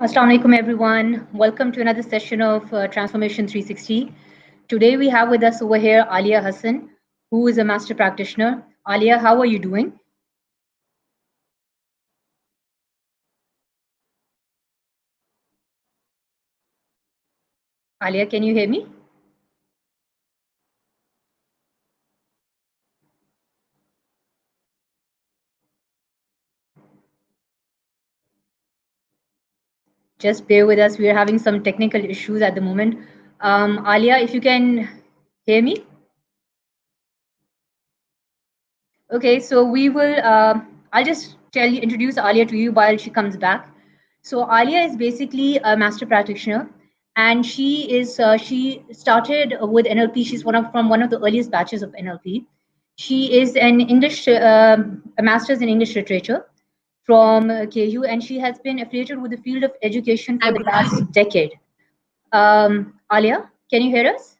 Assalamu alaikum, everyone. Welcome to another session of Transformation 360. Today we have with us over here Aliya Hasan, who is a master practitioner. Aliya, how are you doing? Aliya, can you hear me? Just bear with us. We are having some technical issues at the moment. Aliya, if you can hear me. Okay, so we will. I'll just introduce Aliya to you while she comes back. So Aliya is basically a master practitioner, and she started with NLP. She's from one of the earliest batches of NLP. She is an English a master's in English literature from KU, and she has been affiliated with the field of education for the last decade. Aliya, can you hear us?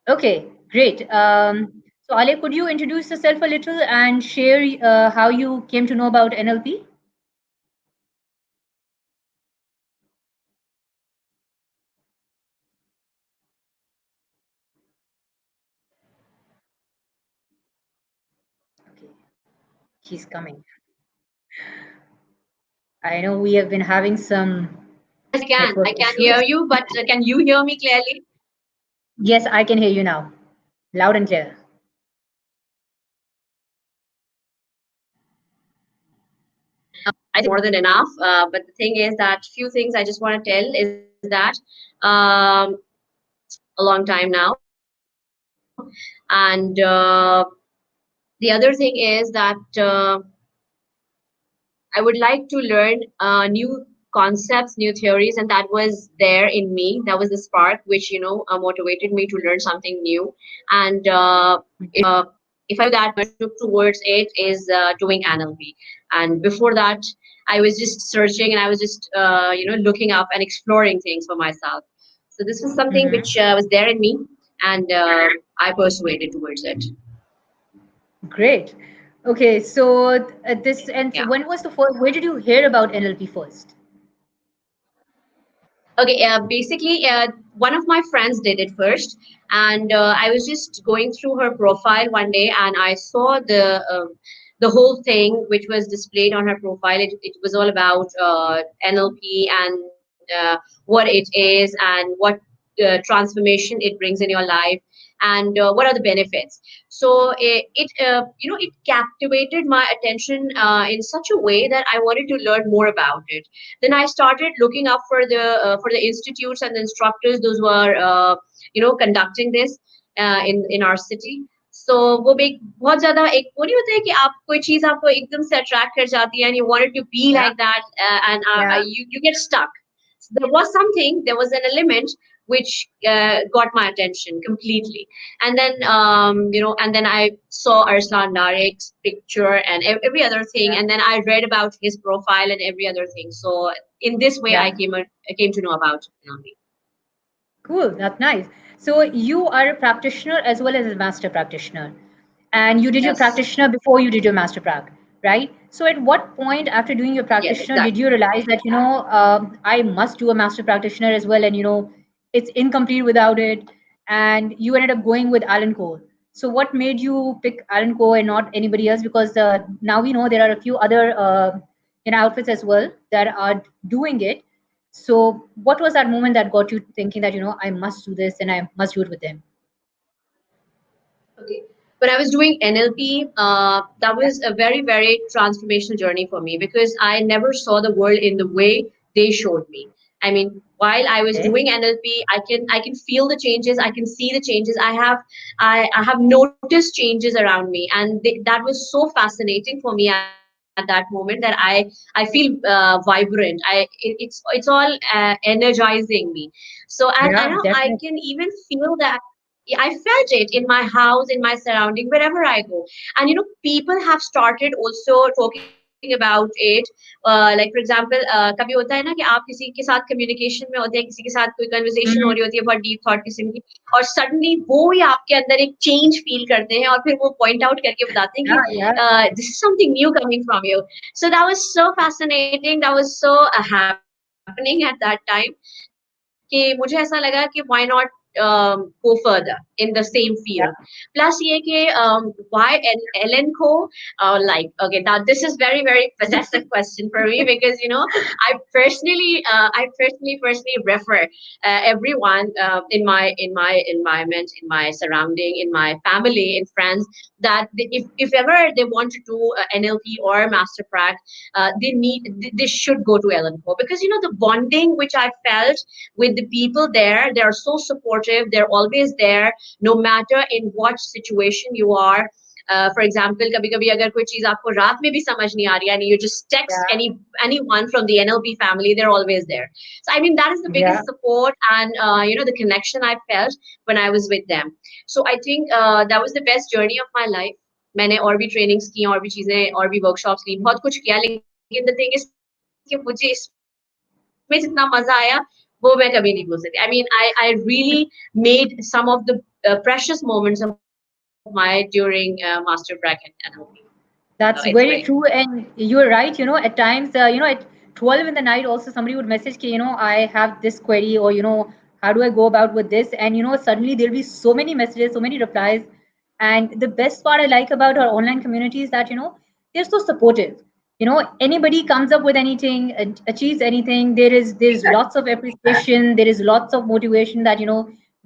Okay, great. So, Ale, could you introduce yourself a little and share how you came to know about NLP? Okay, she's coming. I know we have been having some Yes, I network can hear issues. you, but can you hear me clearly? Yes, I can hear you now, loud and clear. I think more than enough. But the thing is that few things I just want to tell is that um, a long time now, and the other thing is that I would like to learn new concepts, new theories, and that was there in me. That was the spark which motivated me to learn something new. And if I that much took towards it is doing NLP. And before that, I was just searching and I was just looking up and exploring things for myself. So this was something Hmm. which was there in me, and I persuaded towards it. Great. Okay, so this and so Yeah. when was the first? Where did you hear about NLP first? Okay, basically, one of my friends did it first, and I was just going through her profile one day, and I saw the whole thing which was displayed on her profile. It was all about NLP and what it is and what transformation it brings in your life, and what are the benefits. So it captivated my attention in such a way that I wanted to learn more about it. Then I started looking up for the institutes and the instructors those who are conducting this in our city. So वो भी एक बहुत ज्यादा एक वो नहीं होता है कि आप कोई चीज आपको एकदम से अट्रैक्ट कर जाती है and you wanted to be Yeah, like that and yeah, you get stuck. So there was an element which got my attention completely. And then and then I saw Arslan Narek's picture and every other thing, yeah, and then I read about his profile and every other thing. So in this way yeah. I came to know about NLP. Cool, that's nice. So you are a practitioner as well as a master practitioner, and you did your Yes, practitioner before you did your master prac, right? So at what point after doing your yes, practitioner did you exactly. realize that I must do a master practitioner as well, and it's incomplete without it, and you ended up going with Alan Cole. So what made you pick Alan Cole and not anybody else? Because now we know there are a few other outfits as well that are doing it. So, what was that moment that got you thinking that, I must do this and I must do it with them? Okay. When I was doing NLP, that Yeah. was a very, very transformational journey for me because I never saw the world in the way they showed me. I mean, while I was Okay. doing NLP, I can feel the changes, I can see the changes. I have noticed changes around me, and that was so fascinating for me at that moment that I feel vibrant. It's all energizing me. So and I know Yeah, I can definitely. even feel that. Yeah, I felt it in my house, in my surrounding, wherever I go. And people have started also talking about about it. Like for example, कभी होता है ना कि आप किसी के साथ communication में होते हैं, किसी के साथ कोई conversation हो Mhm. रही होती है बहुत deep thought किस्म की, और suddenly वो ही आपके अंदर एक change feel करते हैं और फिर वो point out करके बताते हैं Yeah, कि yeah, this is something new coming from you. So that was so fascinating. That was so happening at that time कि मुझे ऐसा लगा कि why not go further in the same field. yeah, Plus ये कि why Ellen को like, okay, now this is very very possessive question for me, because I personally refer everyone in my environment, in my surrounding, in my family, in friends, that if ever they want to do NLP or master prac, they should go to Ellen Co, because the bonding which I felt with the people there, they are so supportive, they're always there no matter in what situation you are. For example, कभी कभी अगर कोई चीज आपको रात में भी समझ नहीं आ रही है, and you just text yeah, anyone from the NLP family, they're always there. So I mean, that is the yeah. biggest support, and the connection I felt when I was with them. So I think that was the best journey of my life. मैंने और भी trainings की, और भी चीजें, और भी workshops ली, बहुत कुछ किया, लेकिन the thing is कि मुझे इसमें जितना मजा आया वो मैं कभी नहीं भूल सकती. I mean, I really made some of the precious moments of my during master prac and NLP. It's That's great. very true, and you're right. At times, at 12 in the night, also somebody would message, I have this query, or how do I go about with this? And suddenly there'll be so many messages, so many replies. And the best part I like about our online community is that they're so supportive. Anybody comes up with anything, achieves anything. There's lots of appreciation. There is lots of motivation that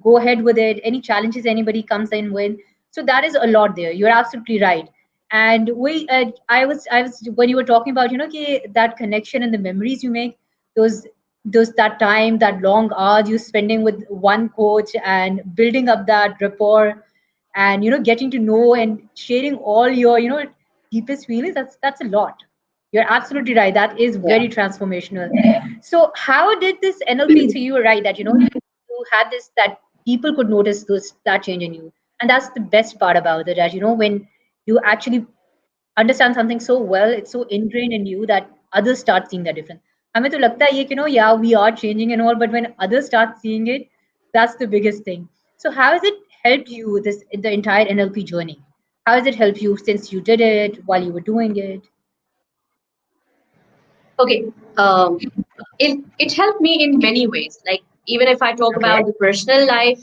go ahead with it. Any challenges anybody comes in with, so that is a lot there. You're absolutely right. And I was when you were talking about that connection and the memories you make, those that time, that long hours you spending with one coach and building up that rapport, and getting to know and sharing all your deepest feelings, that's a lot. You're absolutely right, that is very transformational. So how did this NLP, so you were right that you had this, that people could notice that change in you, and that's the best part about it, that when you actually understand something so well, it's so ingrained in you that others start seeing that difference. हमें तो लगता है ये कि yeah, we are changing and all, but when others start seeing it, that's the biggest thing. So how has it helped you, this the entire NLP journey? How has it helped you since you did it, while you were doing it? Okay. It helped me in many ways. Like, even if I talk Okay. about the personal life,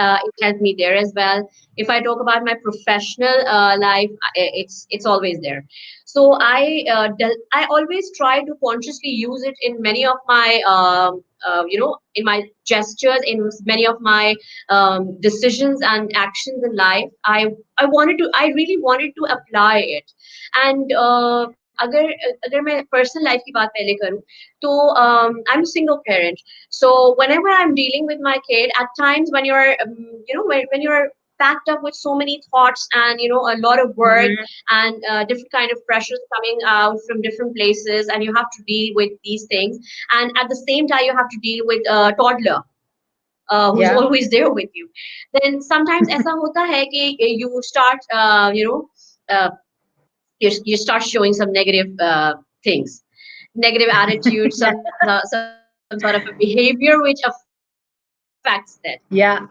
it helped me there as well. If I talk about my professional life, it's always there. So I always try to consciously use it in many of my in my gestures, in many of my decisions and actions in life. I really wanted to apply it. And अगर अगर मैं personal life की बात पहले करूं, तो I'm a single parent. So whenever I'm dealing with my kid, at times when you're when you're packed up with so many thoughts, and a lot of work, Mhm. and different kind of pressures coming out from different places, and you have to deal with these things, and at the same time you have to deal with a toddler who's Yeah. always there with you. Then sometimes ऐसा होता है कि you start uh, you start showing some negative things, negative attitude, some sort of a behavior which affects that. Yeah.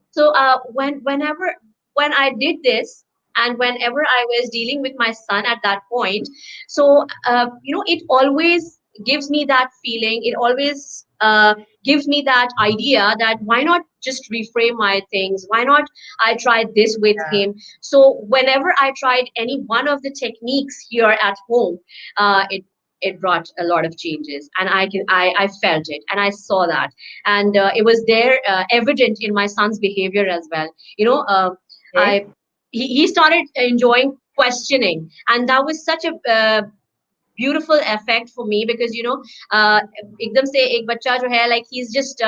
So whenever when I did this, and whenever I was dealing with my son at that point, so it always gives me that feeling. It always gives me that idea that why not just reframe my things? Why not I tried this with Yeah. him? So whenever I tried any one of the techniques here at home, it brought a lot of changes, and I felt it, and I saw that, and it was there evident in my son's behavior as well. Okay. I he started enjoying questioning, and that was such a beautiful effect for me, because एकदम से एक बच्चा जो है, like, he's just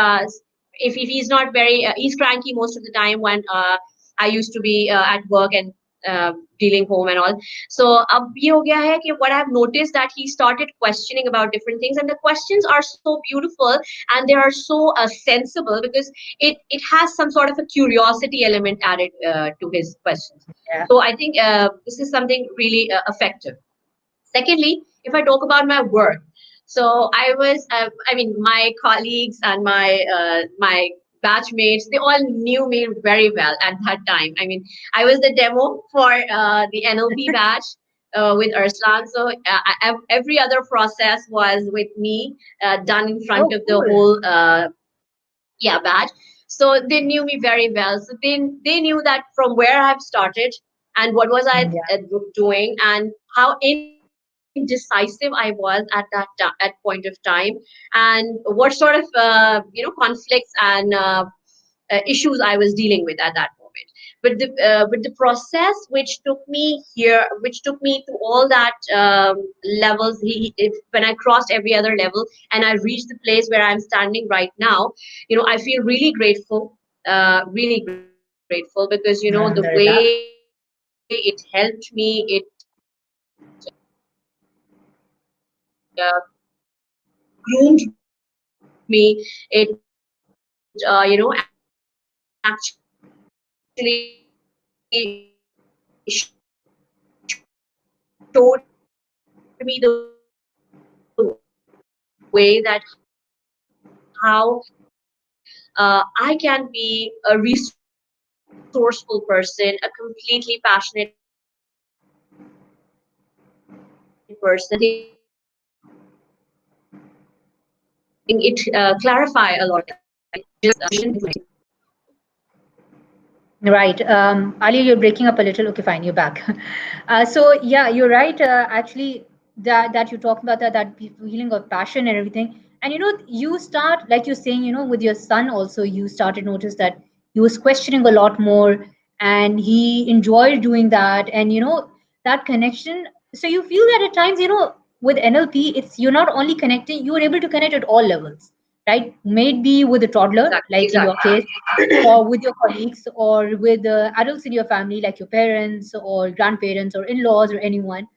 if he's not very he's cranky most of the time when I used to be at work and dealing home and all. So अब ये हो गया है कि what I've noticed that he started questioning about different things, and the questions are so beautiful, and they are so sensible, because it has some sort of a curiosity element added to his questions. Yeah. So I think this is something really effective. Secondly, if I talk about my work, so my colleagues and my batchmates, they all knew me very well at that time. I mean, I was the demo for the NLP batch with Arslan. So every other process was with me, done in front Oh, of the cool. whole batch. So they knew me very well. So they knew that from where I've started and what was I Yeah. doing and how indecisive I was at at point of time, and what sort of conflicts and issues I was dealing with at that moment. But the process which took me here, which took me to all that levels, when I crossed every other level and I reached the place where I'm standing right now, I feel really grateful, really grateful, because the way it Alhamdulillah. helped me, it showed me the way that how I can be a resourceful person, a completely passionate person, and I think it clarify a lot of things. Right. Ali, you're breaking up a little. Okay, fine, you're back. So yeah, you're right. Actually, that you're talking about that feeling of passion and everything. And you start like you're saying, with your son also, you started notice that he was questioning a lot more, and he enjoyed doing that. And that connection. So you feel that at times, with NLP, it's you're not only connecting, you're able to connect at all levels, right? Maybe with a toddler, like in your case, or with your colleagues, or with adults in your family like your parents or grandparents or in-laws or anyone,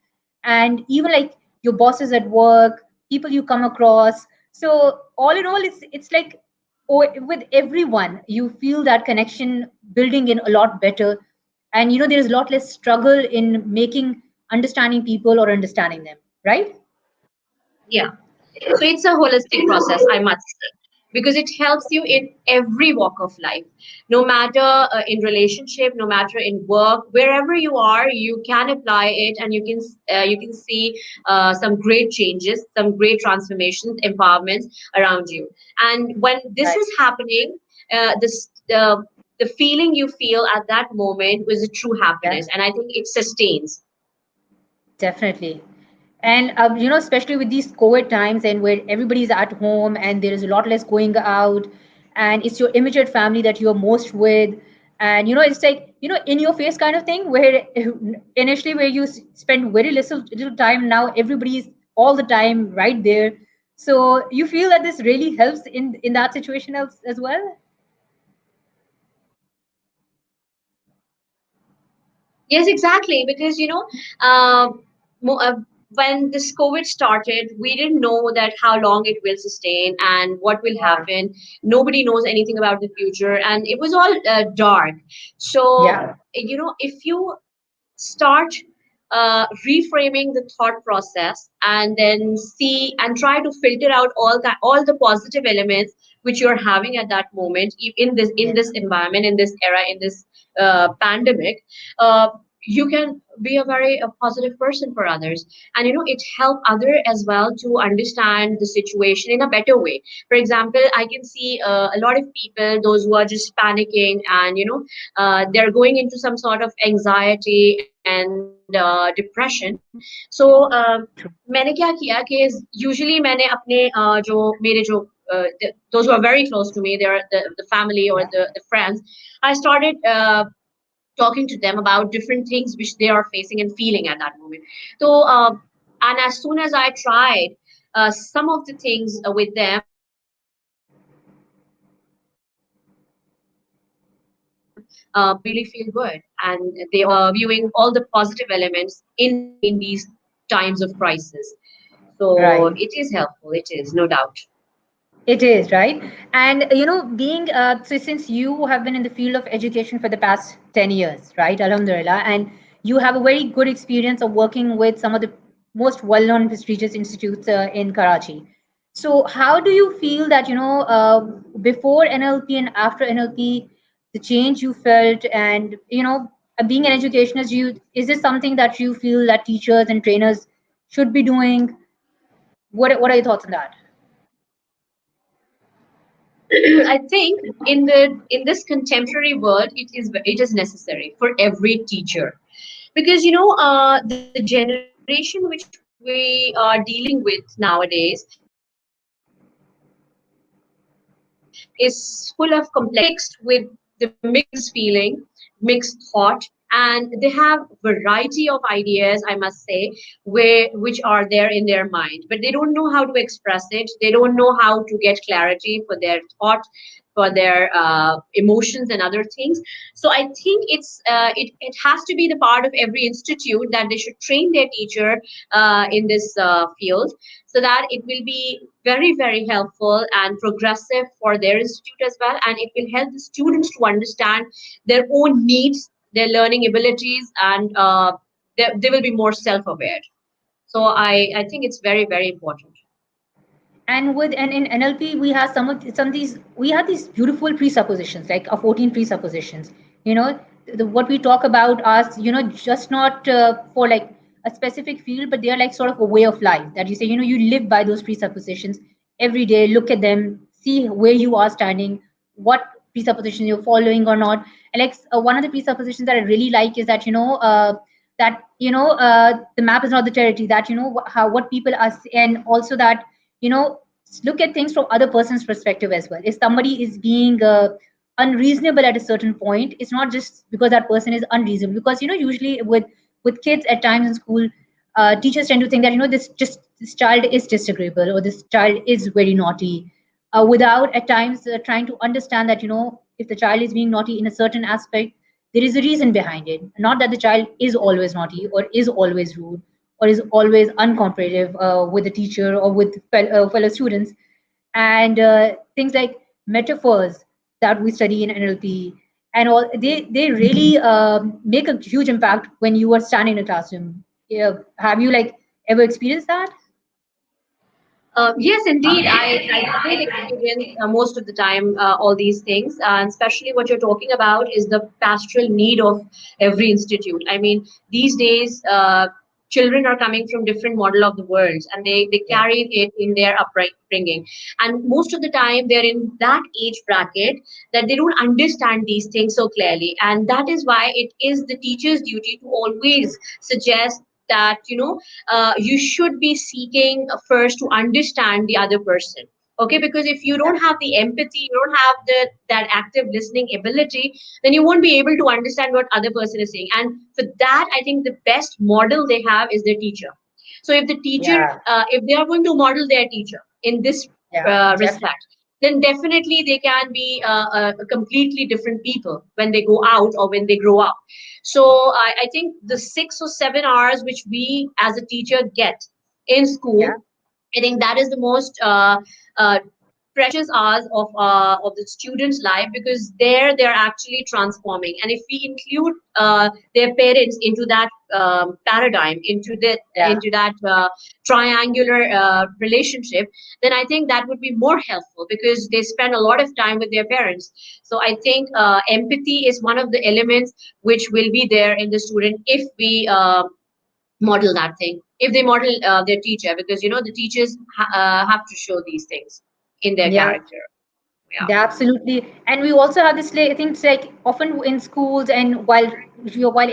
and even like your bosses at work, people you come across. So all in all, it's like, with everyone you feel that connection building in a lot better, and there is a lot less struggle in making understanding people or understanding them, right? Yeah. So it's a holistic process, I must say, because it helps you in every walk of life, no matter in relationship, no matter in work, wherever you are, you can apply it, and you can see some great changes, some great transformations, empowerments around you. And when this Right. is happening, this the feeling you feel at that moment was a true Yeah. happiness, and I think it sustains. Definitely. And especially with these COVID times, and where everybody's at home and there is a lot less going out, and it's your immediate family that you're most with, and it's like in your face kind of thing, where initially where you spend very little time, now everybody's all the time right there. So you feel that this really helps in that situation as well. Yes, exactly. Because mo- uh, when this COVID started, we didn't know that how long it will sustain and what will Yeah. happen. Nobody knows anything about the future, and it was all dark. So Yeah. if you start reframing the thought process and then see and try to filter out all the positive elements which you're having at that moment, in this environment, in this era, in this pandemic, uh, you can be a very positive person for others, and it help other as well to understand the situation in a better way. For example, I can see a lot of people, those who are just panicking, and they're going into some sort of anxiety and depression. So मैंने क्या किया कि usually मैंने अपने जो मेरे जो those who are very close to me, they're the family or Yeah. the friends, I started talking to them about different things which they are facing and feeling at that moment. So and as soon as I tried some of the things with them, they really feel good, and they are viewing all the positive elements in these times of crisis. Right. So it is helpful. It is, no doubt. It is, right? And being so since you have been in the field of education for the past 10 years, right? Alhamdulillah, and you have a very good experience of working with some of the most well-known prestigious institutes in Karachi. So, how do you feel that before NLP and after NLP, the change you felt, and being an educationist, you is this something that you feel that teachers and trainers should be doing? What are your thoughts on that? I think in this contemporary world, it is necessary for every teacher, because the generation which we are dealing with nowadays is full of complexity, is mixed with the mixed feeling, mixed thought, and they have variety of ideas, I must say, which are there in their mind, but they don't know how to express it. They don't know how to get clarity for their thought, for their emotions and other things. So I think it has to be the part of every institute that they should train their teacher in this field, so that it will be very, very helpful and progressive for their institute as well, and it will help the students to understand their own needs, their learning abilities, and they will be more self-aware. So I think it's very, very important. And in NLP we have some of these, we have these beautiful presuppositions, like 14 presuppositions. What we talk about as just not for like a specific field, but they are like sort of a way of life that you say, you live by those presuppositions every day. Look at them, see where you are standing, what presupposition you're following or not. And like one of the presuppositions that I really like is that the map is not the territory, that how what people are, and also that you know look at things from other person's perspective as well. If somebody is being unreasonable at a certain point, it's not just because that person is unreasonable, because usually with kids at times in school, teachers tend to think that this child is disagreeable, or this child is very naughty, without at times trying to understand that if the child is being naughty in a certain aspect, there is a reason behind it. Not that the child is always naughty or is always rude or is always uncooperative with the teacher or with fellow students. And things like metaphors that we study in NLP and all, they really make a huge impact when you are standing in a classroom. Yeah. Have you like ever experienced that? Yes, indeed. I did experience most of the time all these things, and especially what you're talking about is the pastoral need of every institute. I mean, these days, children are coming from different model of the world, and they Yeah. carry it in their upbringing. And most of the time, they're in that age bracket that they don't understand these things so clearly, and that is why it is the teacher's duty to always suggest that you should be seeking first to understand the other person. Okay, because if you don't have the empathy, you don't have that active listening ability, then you won't be able to understand what other person is saying. And for that, I think the best model they have is their teacher. So if the teacher, Yeah. if they are going to model their teacher in this Yeah. Definitely. respect, then definitely they can be a completely different people when they go out or when they grow up. So I think the 6 or 7 hours which we as a teacher get in Yeah. school, I think that is the most uh, precious hours of the student's life, because there they're actually transforming. And if we include their parents into that paradigm, Yeah. into that triangular relationship, then I think that would be more helpful, because they spend a lot of time with their parents. So I think empathy is one of the elements which will be there in the student if we model that thing, if they model their teacher, because the teachers have to show these things in their Yeah. character. Yeah. Yeah, absolutely. And we also have this, like, I think it's like often in schools, and while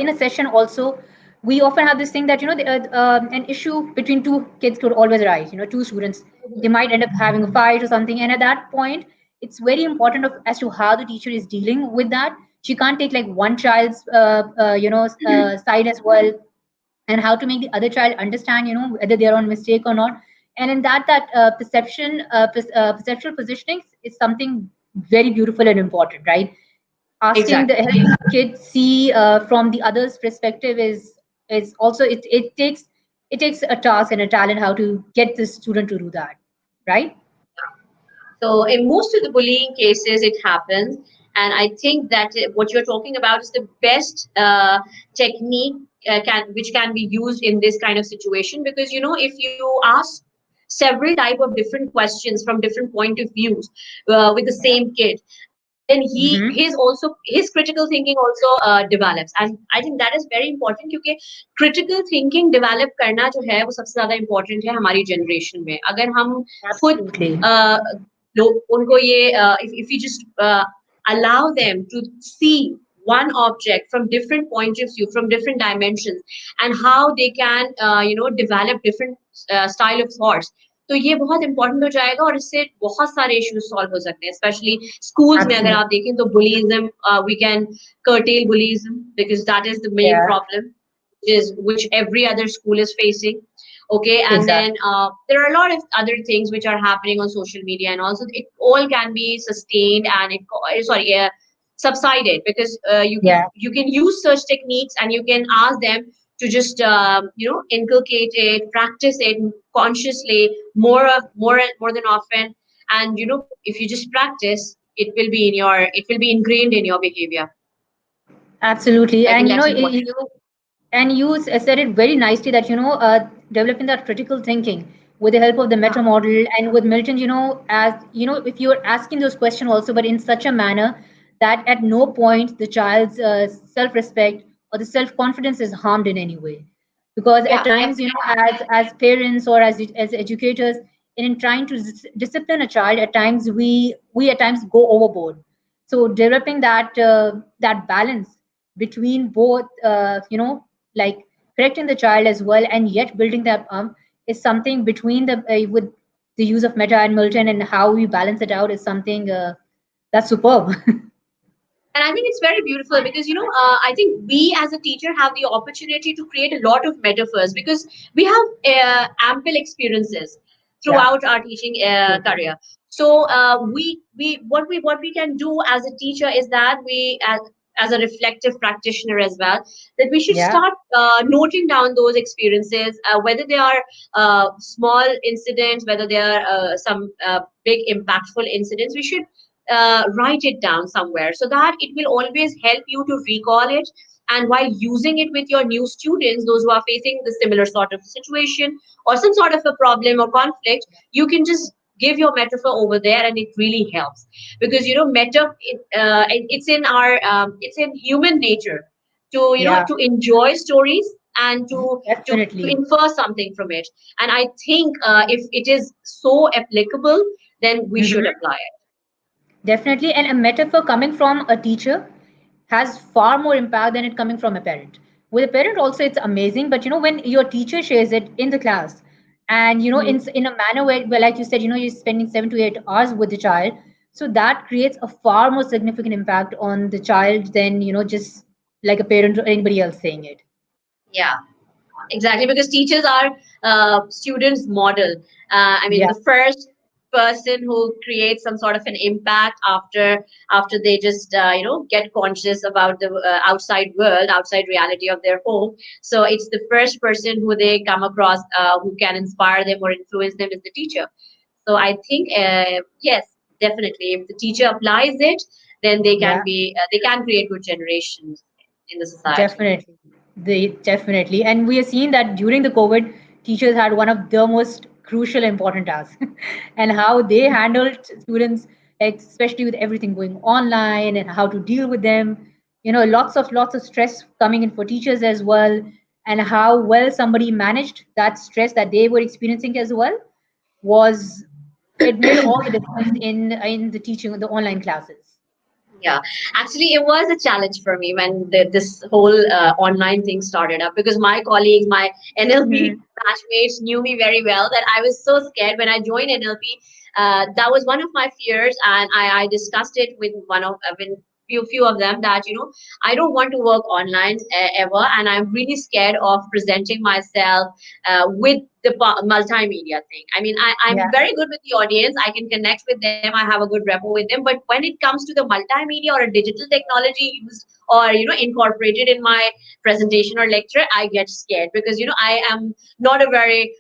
in a session also, we often have this thing that an issue between two kids could always arise. Two students, they might end up having a fight or something, and at that point, it's very important as to how the teacher is dealing with that. She can't take like one child's side as well, and how to make the other child understand whether they're on mistake or not. And in that perceptual positioning is something very beautiful and important, right? Asking the Exactly. helping the kid see from the other's perspective is also, it takes a task and a talent how to get the student to do that, right? So in most of the bullying cases, it happens, and I think that what you're talking about is the best technique which can be used in this kind of situation. Because if you ask several type of different questions from different point of views with the Yeah. same kid, then Mm-hmm. his critical thinking also develops. And I think that is very important, क्योंकि critical thinking develop करना जो है वो सबसे ज्यादा important है हमारी generation में. अगर हम खुद Absolutely. uh, उनको ये if you just allow them to see one object from different points of view, from different dimensions, and how they can develop different style of thoughts, तो ये बहुत इंपॉर्टेंट हो जाएगा और इससे बहुत सारे इश्यूज सॉल्व हो सकते हैं. स्पेशली स्कूल्स में अगर Absolutely. आप देखें तो bullyism, we can curtail bullyism, because that is the main Yeah. problem, which every other school is facing. Okay, and then Exactly. there are a lot of other things which are happening on social media, and also it all can be sustained and subsided, because Yeah. you can use such techniques, and you can ask them to just inculcate it, practice it consciously more than often. And if you just practice, it will be ingrained in your behavior. Absolutely. I think And that's important. said it very nicely that developing that critical thinking with the help of the Yeah, meta model and with Milton, as if you're asking those questions also, but in such a manner that at no point the child's self-respect or the self-confidence is harmed in any way. Because at yeah, times, definitely. as parents or as educators, in trying to discipline a child, at times we at times go overboard. So developing that balance between both, like correcting the child as well and yet building that is something between the with the use of Meta and Milton, and how we balance it out is something that's superb. And I think it's very beautiful, because I think we as a teacher have the opportunity to create a lot of metaphors, because we have ample experiences Yeah, throughout our teaching absolutely. career. So what we can do as a teacher is that we, as a reflective practitioner as well, that we should Yeah, start noting down those experiences, whether they are small incidents, whether they are some big impactful incidents. We should write it down somewhere, so that it will always help you to recall it. And while using it with your new students, those who are facing the similar sort of situation or some sort of a problem or conflict, you can just give your metaphor over there, and it really helps. Because it's in our it's in human nature to yeah, to enjoy stories, and to definitely. infer something from it. And I think if it is so applicable, then we should Hmm. apply it. Definitely, and a metaphor coming from a teacher has far more impact than it coming from a parent. With a parent, also it's amazing, but when your teacher shares it in the class, and in a manner where, like you said, you're spending 7 to 8 hours with the child, so that creates a far more significant impact on the child than just like a parent or anybody else saying it. Yeah, exactly, because teachers are students' model. I mean, Yeah, the first person who creates some sort of an impact after they just get conscious about the outside world, outside reality of their home. So it's the first person who they come across who can inspire them or influence them is the teacher. So I think yes, definitely, if the teacher applies it, then yeah. they can create good generations in the society. Definitely. Definitely. And we have seen that during the COVID, teachers had one of the most crucial important tasks and how they handled students, like, especially with everything going online and how to deal with them. Lots of stress coming in for teachers as well, and how well somebody managed that stress that they were experiencing as well was it made all the difference in the teaching, the online classes. Yeah, actually, it was a challenge for me when this whole online thing started up, because my colleagues, my NLP Mhm. batchmates knew me very well that I was so scared when I joined NLP. That was one of my fears, and I discussed it with few of them, that I don't want to work online ever, and I'm really scared of presenting myself with the multimedia thing. I mean, I'm Yeah, very good with the audience. I can connect with them. I have a good rapport with them. But when it comes to the multimedia or a digital technology used or incorporated in my presentation or lecture, I get scared, because I am not a very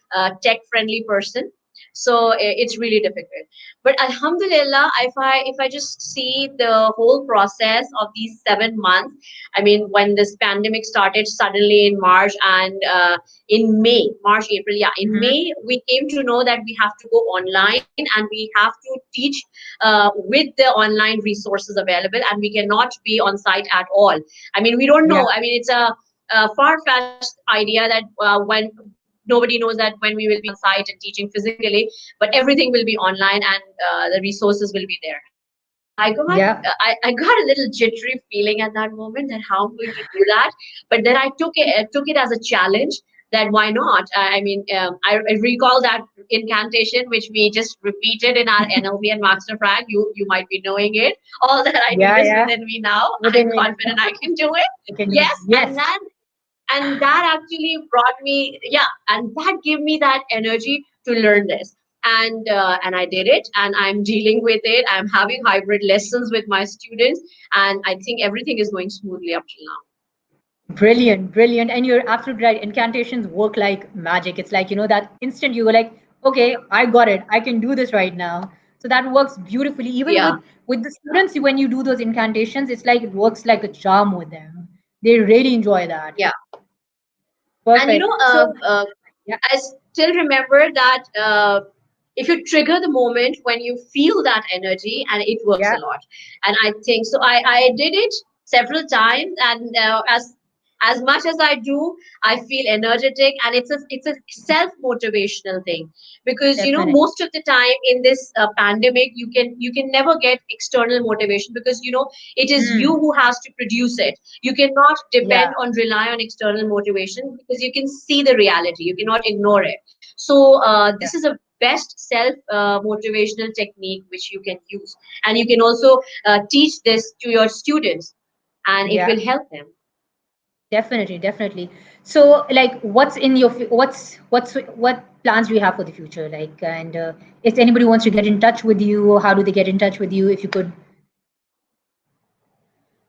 tech friendly person. So it's really difficult. But alhamdulillah, if I just see the whole process of these 7 months, I mean, when this pandemic started suddenly in March, and in May, March, April, yeah, in Mhm. May, we came to know that we have to go online and we have to teach with the online resources available, and we cannot be on site at all. I mean, we don't know. Yeah. I mean, it's a far-fetched idea that when nobody knows that when we will be on site and teaching physically, but everything will be online, and the resources will be there. So Yeah. I got a little jittery feeling at that moment that how I'm going to do that. But then I took it as a challenge, that why not? I mean, I recall that incantation which we just repeated in our NLP and Master Frag. You might be knowing it. All that I need Yeah. is Yeah. within me now. I'm Within me confident now. I can do it. You can do it. Yes, Yes. and that actually brought me, yeah, and that gave me that energy to learn this. And I did it, and I'm dealing with it. I'm having hybrid lessons with my students, and I think everything is going smoothly up till now. Brilliant, brilliant. And you're absolutely right. Incantations work like magic. It's like, that instant you were like, okay, I got it. I can do this right now. So that works beautifully. Even Yeah, with the students, when you do those incantations, it's like it works like a charm with them. They really enjoy that. yeah. And Perfect. So yeah, I still remember that if you trigger the moment when you feel that energy, and it works yeah, a lot. And I think so. I did it several times, and as much as I do, I feel energetic, and it's a self motivational thing, because definitely. most of the time in this pandemic, you can never get external motivation, because it is you Mm, who has to produce it. You cannot yeah, depend on rely on external motivation, because you can see the reality, you cannot ignore it. So yeah, this is a best self motivational technique which you can use, and you can also teach this to your students, and it yeah. will help them. Definitely, definitely. So, like, what's in your what plans do you have for the future? Like, and if anybody wants to get in touch with you, how do they get in touch with you? If you could.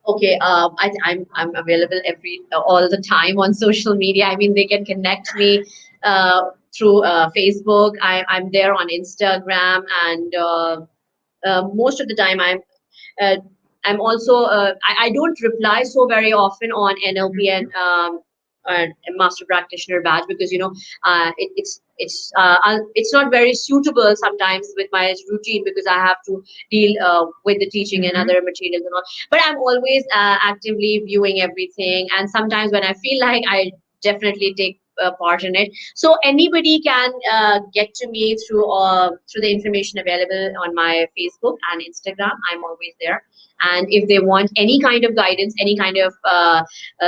Okay, I'm available every all the time on social media. I mean, they can connect me through Facebook. I'm there on Instagram, and most of the time uh, I'm also I don't reply so very often on NLP Mhm. and master practitioner badge, because it's not very suitable sometimes with my routine, because I have to deal with the teaching and Mhm. other materials and all. But I'm always actively viewing everything, and sometimes when I feel like, I definitely take part in it. So anybody can get to me through the information available on my Facebook and Instagram. I'm always there, and if they want any kind of guidance, any kind of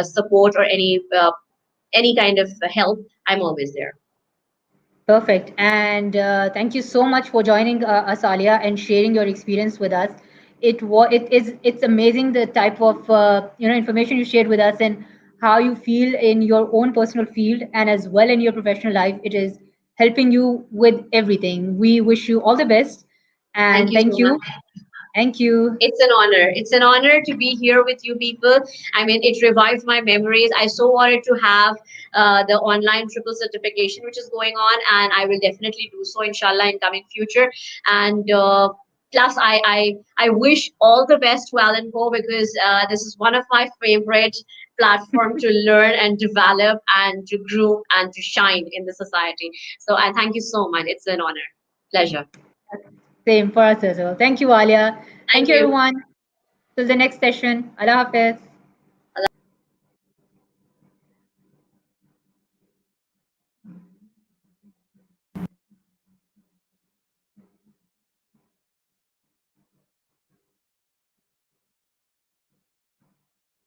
support, or any kind of help, I'm always there. Perfect. And thank you so much for joining us, Alia, and sharing your experience with us. It's amazing the type of information you shared with us and how you feel in your own personal field and as well in your professional life. It is helping you with everything. We wish you all the best Thank and you so thank much. you. Thank you. It's an honor. It's an honor to be here with you people. I mean, it revived my memories. I so wanted to have the online triple certification which is going on, and I will definitely do so, inshallah, in coming future. And plus, I wish all the best to Alan Poe, because this is one of my favorite platform to learn and develop and to grow and to shine in the society. So I thank you so much. It's an honor, pleasure. Same for us as well. Thank you, Alia. Thank Thank you, you. everyone. Till the next session. Allah Hafiz.